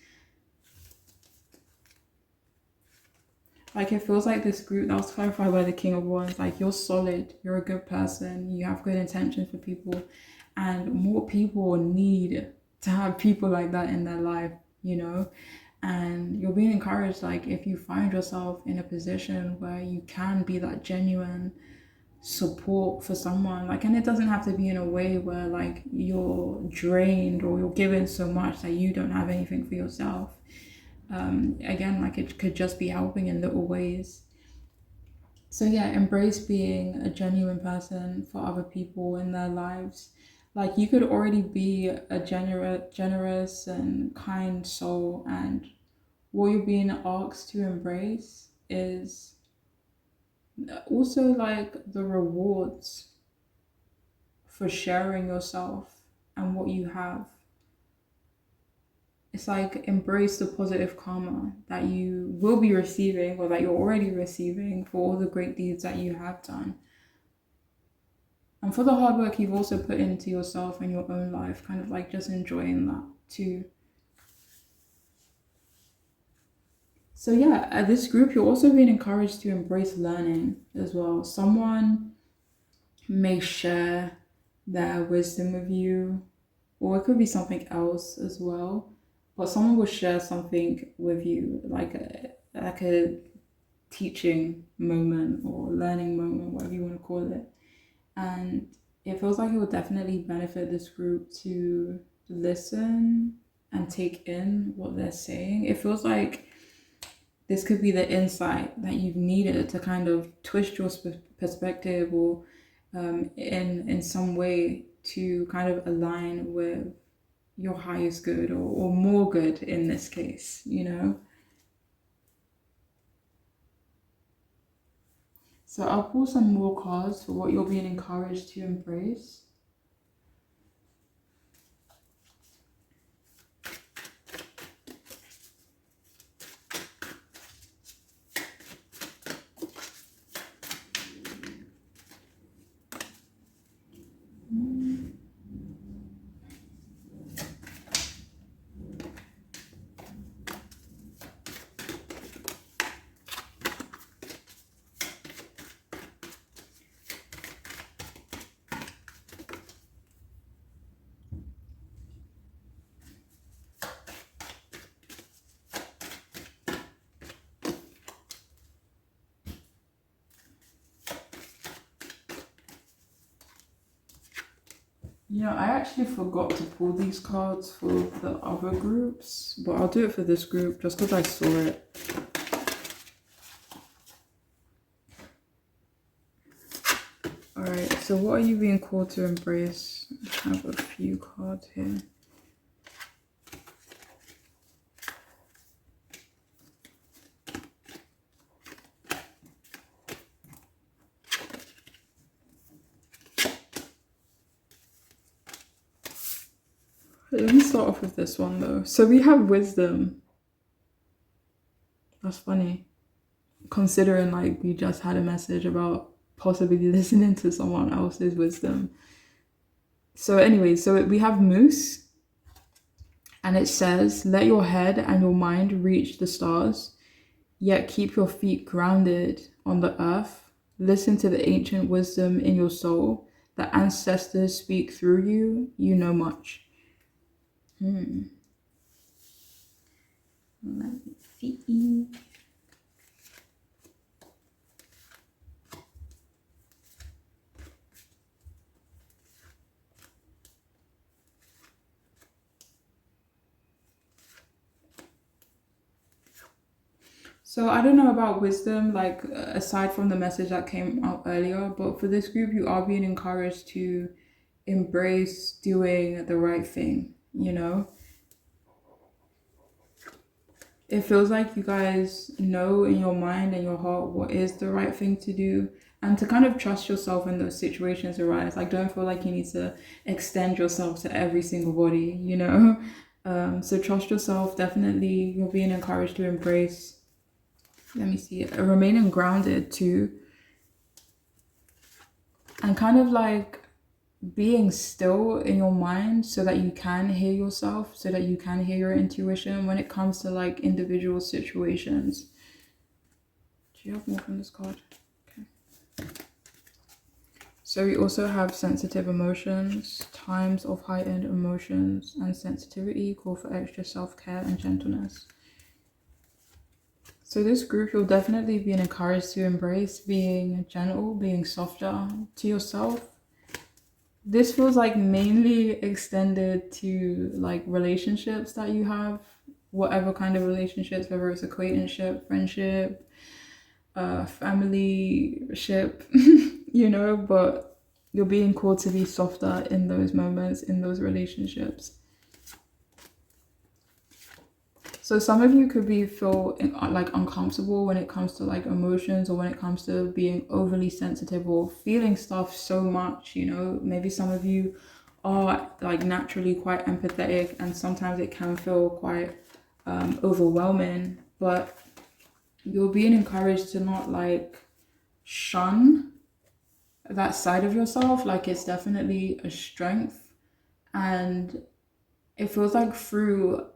Like it feels like this group that was clarified by the King of Wands, like you're solid, you're a good person, you have good intentions for people, and more people need to have people like that in their life, you know. And you're being encouraged, like if you find yourself in a position where you can be that genuine support for someone, like, and it doesn't have to be in a way where like you're drained or you're given so much that you don't have anything for yourself. Again, like it could just be helping in little ways. So yeah, embrace being a genuine person for other people in their lives. Like you could already be a generous and kind soul, and what you're being asked to embrace is also like the rewards for sharing yourself and what you have. It's like embrace the positive karma that you will be receiving or that you're already receiving for all the great deeds that you have done. And for the hard work you've also put into yourself and your own life, kind of like just enjoying that too. So yeah, at this group, you're also being encouraged to embrace learning as well. Someone may share their wisdom with you, or it could be something else as well. but someone will share something with you, like a teaching moment or learning moment, whatever you want to call it. And it feels like it will definitely benefit this group to listen and take in what they're saying. It feels like this could be the insight that you've needed to kind of twist your perspective, or in some way to kind of align with your highest good, or more good in this case, you know? So I'll pull some more cards for what you're being encouraged to embrace. You know, I actually forgot to pull these cards for the other groups, but I'll do it for this group just because I saw it. Alright, so what are you being called to embrace? I have a few cards here. Let me start off with this one though. So we have wisdom. That's funny, considering like we just had a message about possibly listening to someone else's wisdom. So anyway, so we have moose, and it says, let your head and your mind reach the stars, yet keep your feet grounded on the earth. Listen to the ancient wisdom in your soul. The ancestors speak through you. You know much. Let me see. So I don't know about wisdom, like aside from the message that came out earlier, but for this group, you are being encouraged to embrace doing the right thing, you know? It feels like you guys know in your mind and your heart what is the right thing to do, and to kind of trust yourself when those situations arise. Like, don't feel like you need to extend yourself to every single body, you know? So trust yourself. Definitely, you're being encouraged to embrace, let me see, remaining grounded too, and kind of like being still in your mind so that you can hear yourself, so that you can hear your intuition when it comes to like individual situations. Do you have more from this card? Okay. So we also have sensitive emotions, times of heightened emotions and sensitivity call for extra self-care and gentleness. So this group, you'll definitely be encouraged to embrace being gentle, being softer to yourself. This feels like mainly extended to like relationships that you have, whatever kind of relationships, whether it's acquaintanceship, friendship, family ship, you know, but you're being called to be softer in those moments, in those relationships. So some of you could feel like uncomfortable when it comes to like emotions, or when it comes to being overly sensitive or feeling stuff so much, you know. Maybe some of you are like naturally quite empathetic, and sometimes it can feel quite overwhelming, but you're being encouraged to not like shun that side of yourself. Like, it's definitely a strength, and it feels like through,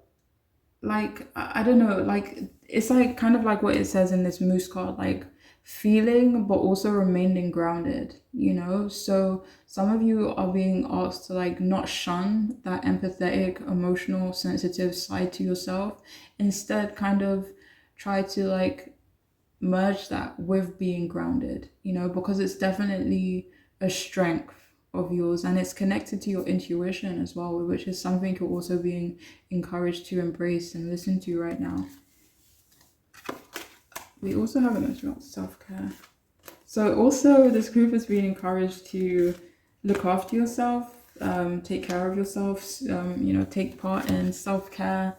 like, I don't know, like it's like kind of like what it says in this moose card, like feeling but also remaining grounded, you know? So some of you are being asked to like not shun that empathetic, emotional, sensitive side to yourself. Instead, kind of try to like merge that with being grounded, you know, because it's definitely a strength of yours and it's connected to your intuition as well, which is something you're also being encouraged to embrace and listen to right now. We also have a note about self-care. So also this group is being encouraged to look after yourself, take care of yourself, you know, take part in self-care,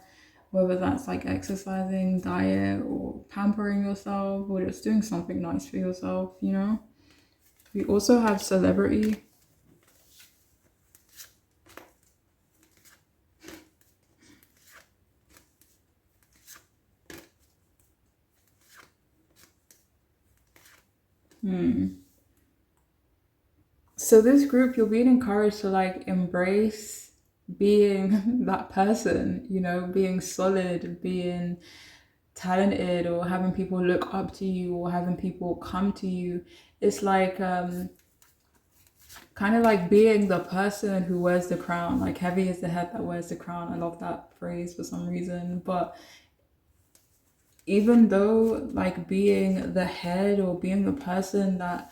whether that's like exercising, diet, or pampering yourself, or just doing something nice for yourself, you know. We also have celebrity. So this group, you're being encouraged to like embrace being that person, you know, being solid, being talented, or having people look up to you, or having people come to you. It's like kind of like being the person who wears the crown. Like heavy is the head that wears the crown. I love that phrase for some reason. But even though like being the head or being the person that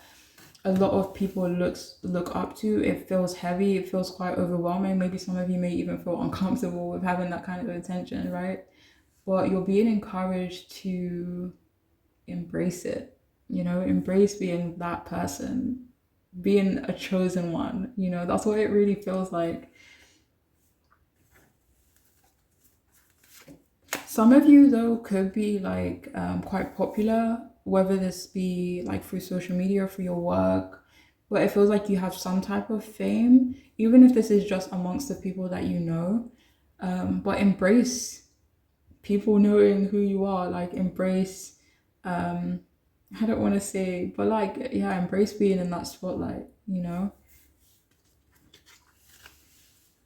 a lot of people look up to, it feels heavy, it feels quite overwhelming. Maybe some of you may even feel uncomfortable with having that kind of attention, right? But you're being encouraged to embrace it, you know, embrace being that person, being a chosen one, you know, that's what it really feels like. Some of you though could be like quite popular, whether this be like through social media, through your work, but it feels like you have some type of fame, even if this is just amongst the people that you know. But embrace people knowing who you are, like embrace, I don't want to say, but like, yeah, embrace being in that spotlight, you know.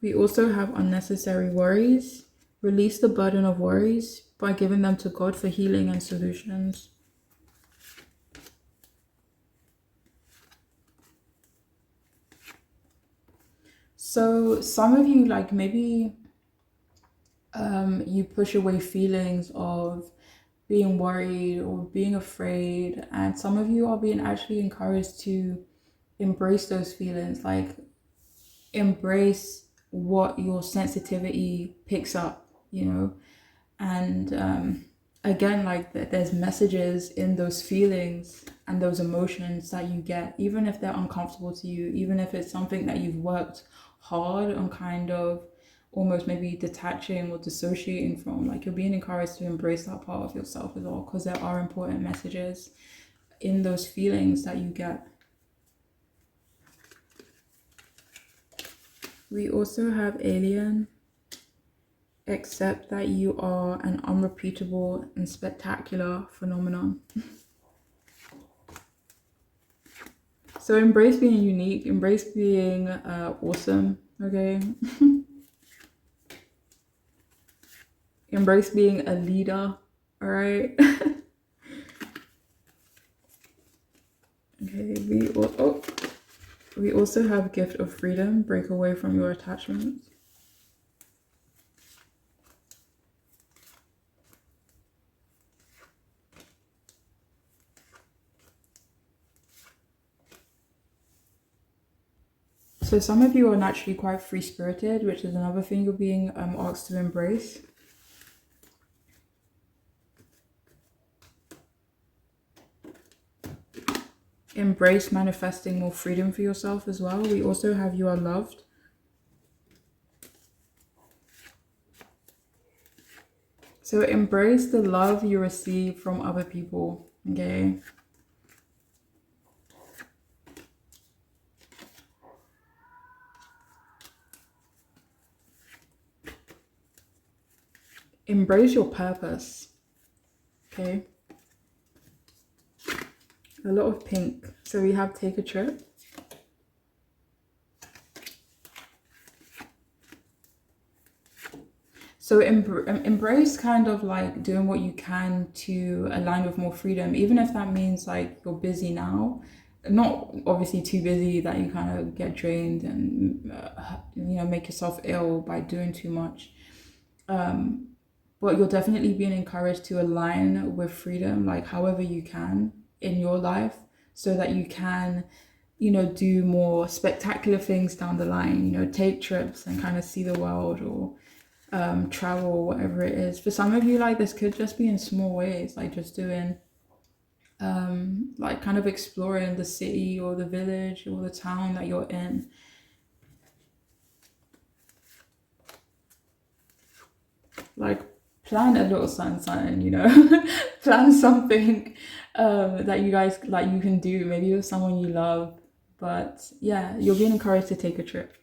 We also have unnecessary worries. Release the burden of worries by giving them to God for healing and solutions. So some of you, like maybe you push away feelings of being worried or being afraid, and some of you are being actually encouraged to embrace those feelings, like embrace what your sensitivity picks up, you know. And again, like there's messages in those feelings and those emotions that you get, even if they're uncomfortable to you, even if it's something that you've worked hard on kind of almost maybe detaching or dissociating from. Like you're being encouraged to embrace that part of yourself as well, because there are important messages in those feelings that you get. We also have alien. Accept that you are an unrepeatable and spectacular phenomenon. So embrace being unique, embrace being awesome, okay? Embrace being a leader, all right? Okay, we also have gift of freedom, break away from your attachments. So some of you are naturally quite free-spirited, which is another thing you're being asked to embrace. Embrace manifesting more freedom for yourself as well. We also have you are loved. So embrace the love you receive from other people, okay? Embrace your purpose, okay? A lot of pink. So we have take a trip. So embrace kind of like doing what you can to align with more freedom, even if that means like you're busy now, not obviously too busy that you kind of get drained and make yourself ill by doing too much. But you're definitely being encouraged to align with freedom, like however you can in your life, so that you can do more spectacular things down the line, take trips and kind of see the world, or travel, whatever it is. For some of you, like this could just be in small ways, like just doing like kind of exploring the city or the village or the town that you're in. Like plan a little something, plan something that you guys like you can do, maybe with someone you love. But yeah, you're being encouraged to take a trip.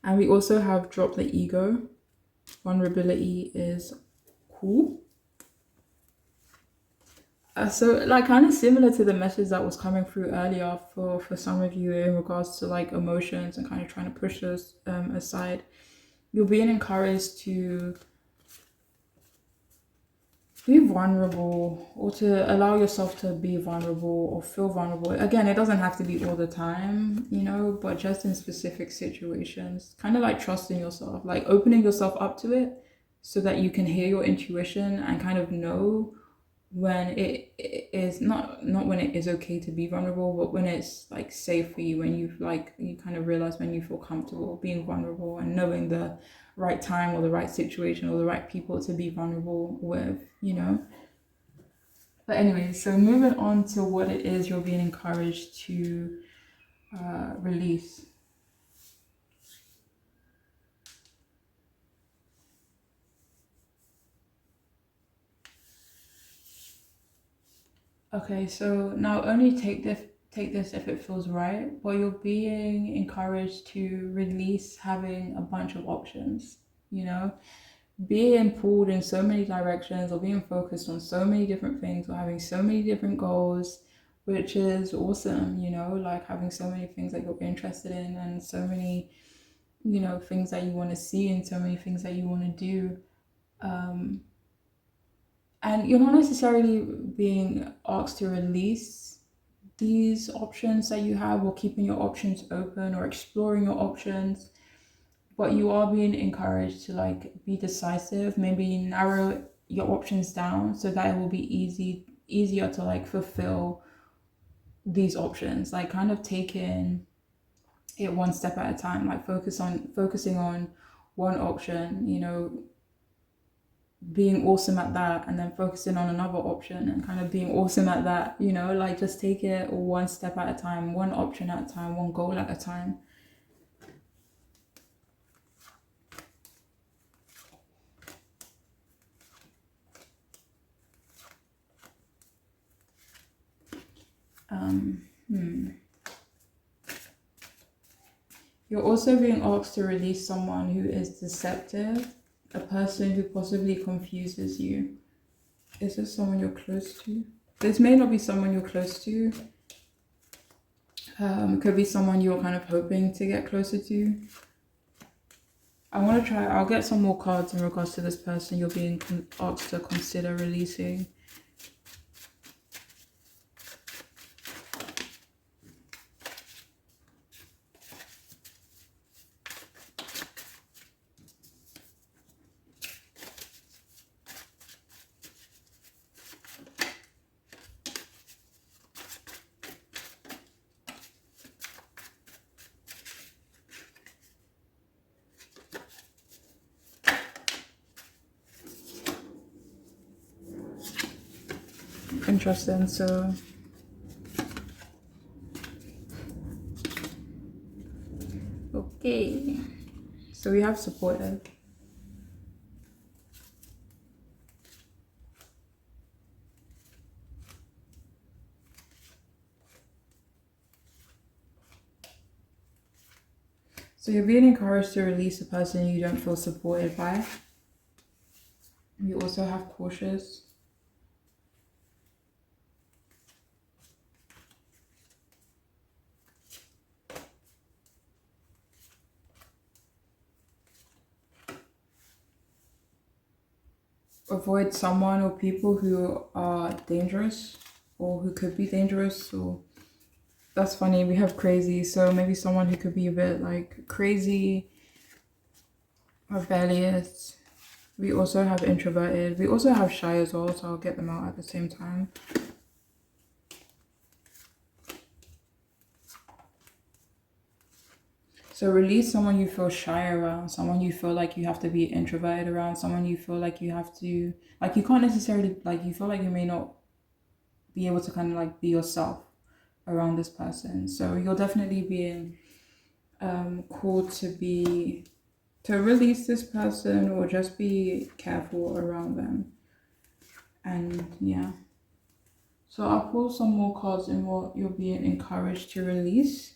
And we also have drop the ego. Vulnerability is cool. So like kind of similar to the message that was coming through earlier for some of you in regards to like emotions and kind of trying to push those aside. You're being encouraged to be vulnerable, or to allow yourself to be vulnerable or feel vulnerable. Again, it doesn't have to be all the time, but just in specific situations. Kind of like trusting yourself, like opening yourself up to it so that you can hear your intuition and kind of know when it is not when it is okay to be vulnerable, but when it's like safe for you, when you kind of realize when you feel comfortable being vulnerable and knowing the right time or the right situation or the right people to be vulnerable with. But anyway, so moving on to what it is you're being encouraged to release. Okay, so now only take this if it feels right, but you're being encouraged to release having a bunch of options, being pulled in so many directions or being focused on so many different things or having so many different goals, which is awesome, like having so many things that you're interested in and so many, things that you want to see and so many things that you want to do. And you're not necessarily being asked to release these options that you have, or keeping your options open or exploring your options, but you are being encouraged to like be decisive, maybe narrow your options down so that it will be easier to like fulfill these options, like kind of taking it one step at a time, like focusing on one option, being awesome at that, and then focusing on another option and kind of being awesome at that, like just take it one step at a time, one option at a time, one goal at a time. You're also being asked to release someone who is deceptive, a person who possibly confuses you. Is this someone you're close to? This may not be someone you're close to. It could be someone you're kind of hoping to get closer to. I'll get some more cards in regards to this person you're being asked to consider releasing. Interesting. So okay, so we have supportive. So you're being encouraged to release a person you don't feel supported by. You also have cautious. avoid someone or people who are dangerous or who could be dangerous. Or that's funny, we have crazy, so maybe someone who could be a bit like crazy, rebellious. We also have introverted. We also have shy as well, so I'll get them out at the same time. So release someone you feel shy around, someone you feel like you have to be introverted around, someone you feel like you have to, like you can't necessarily, like you feel like you may not be able to kind of like be yourself around this person. So you're definitely being called to release this person or just be careful around them. And yeah. So I'll pull some more cards in what you're being encouraged to release.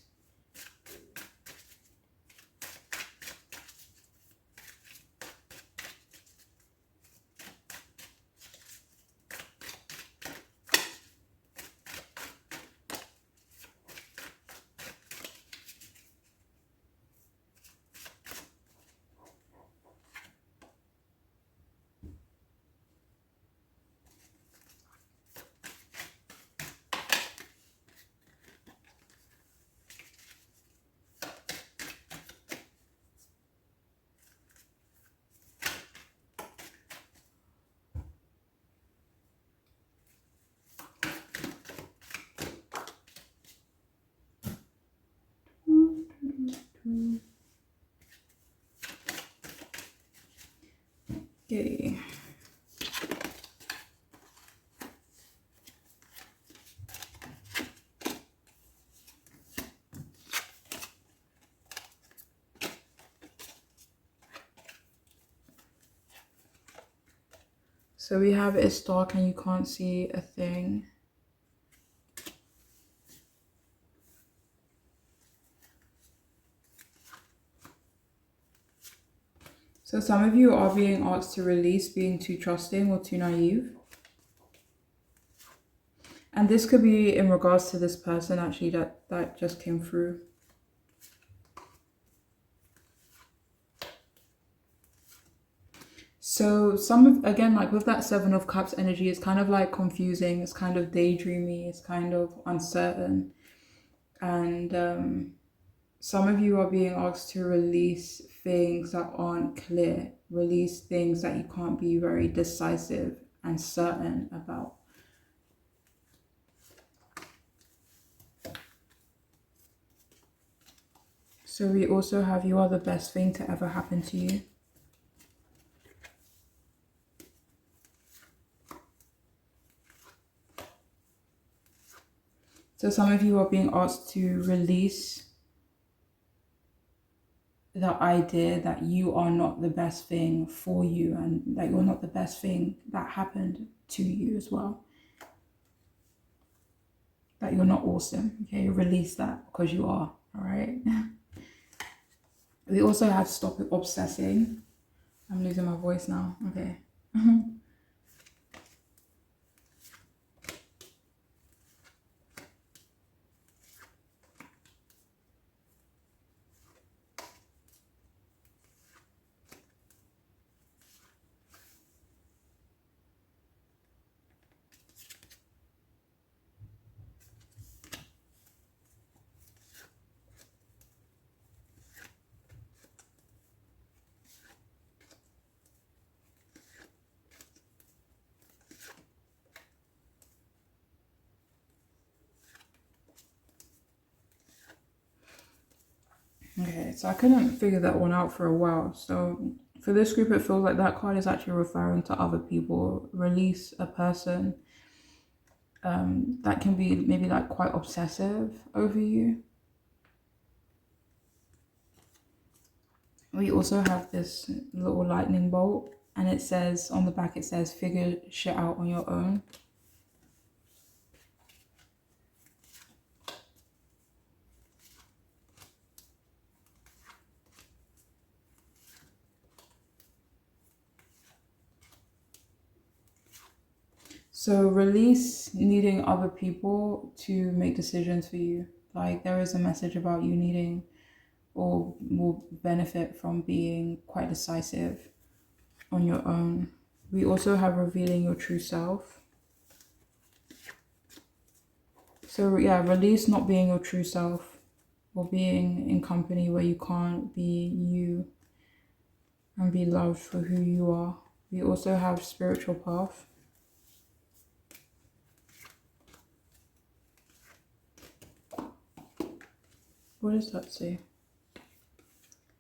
Okay. So we have it's dark and you can't see a thing. So some of you are being asked to release being too trusting or too naive. And this could be in regards to this person actually that just came through. So some of, again, like with that Seven of Cups energy, it's kind of like confusing, it's kind of daydreamy, it's kind of uncertain. And some of you are being asked to release things that aren't clear, release things that you can't be very decisive and certain about. So we also have you are the best thing to ever happen to you. So some of you are being asked to release the idea that you are not the best thing for you and that you're not the best thing that happened to you as well. That you're not awesome, okay? Release that because you are, all right? We also have stop obsessing. I'm losing my voice now, okay. Okay, so I couldn't figure that one out for a while. So for this group, it feels like that card is actually referring to other people. Release a person that can be maybe like quite obsessive over you. We also have this little lightning bolt and it says on the back, it says figure shit out on your own. So release needing other people to make decisions for you. Like there is a message about you needing or will benefit from being quite decisive on your own. We also have revealing your true self. So yeah, release not being your true self or being in company where you can't be you and be loved for who you are. We also have spiritual path. What does that say?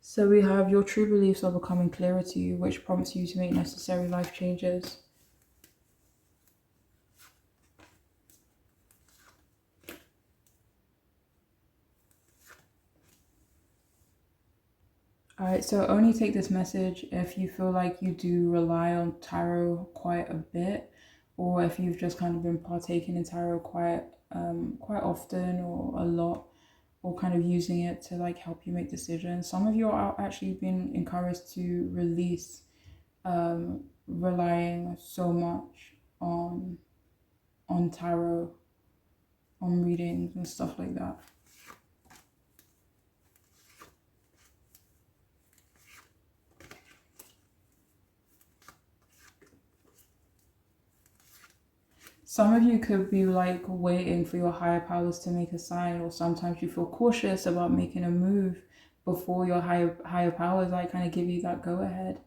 So we have your true beliefs are becoming clearer to you, which prompts you to make necessary life changes. Alright, so only take this message if you feel like you do rely on tarot quite a bit, or if you've just kind of been partaking in tarot quite often or a lot, or kind of using it to like help you make decisions. Some of you are actually being encouraged to release relying so much on tarot, on readings and stuff like that. Some of you could be like waiting for your higher powers to make a sign, or sometimes you feel cautious about making a move before your higher powers like kind of give you that go ahead.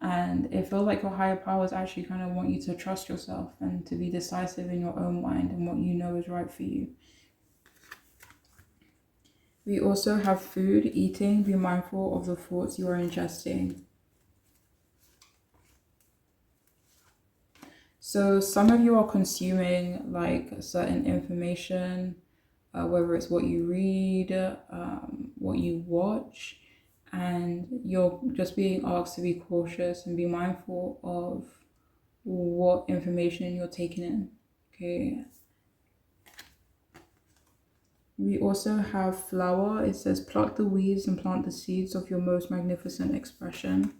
And it feels like your higher powers actually kind of want you to trust yourself and to be decisive in your own mind and what you know is right for you. We also have food, eating. Be mindful of the thoughts you are ingesting. So some of you are consuming like certain information, whether it's what you read, what you watch, and you're just being asked to be cautious and be mindful of what information you're taking in. Okay. We also have flower. It says pluck the weeds and plant the seeds of your most magnificent expression.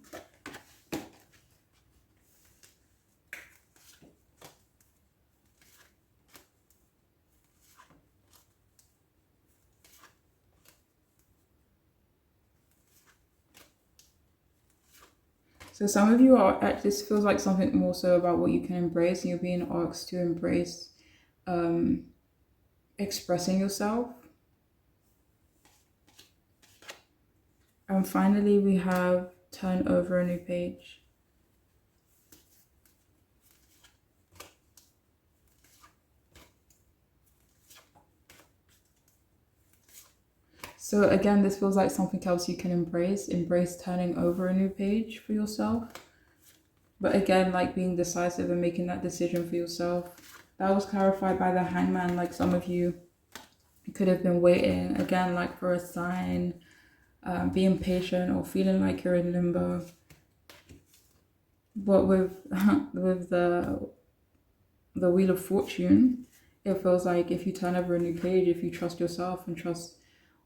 So some of you are, this feels like something more so about what you can embrace, and you're being asked to embrace expressing yourself. And finally, we have turn over a new page. So again, this feels like something else you can embrace. Embrace turning over a new page for yourself. But again, like being decisive and making that decision for yourself. That was clarified by the Hangman. Like some of you could have been waiting, again, like for a sign, being patient or feeling like you're in limbo. But with the Wheel of Fortune, it feels like if you turn over a new page, if you trust yourself and trust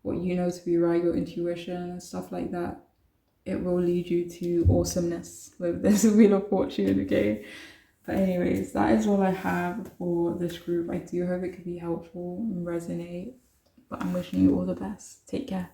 what you know to be right, your intuition and stuff like that, it will lead you to awesomeness with this Wheel of Fortune, okay? But anyways, that is all I have for this group. I do hope it could be helpful and resonate, but I'm wishing you all the best. Take care.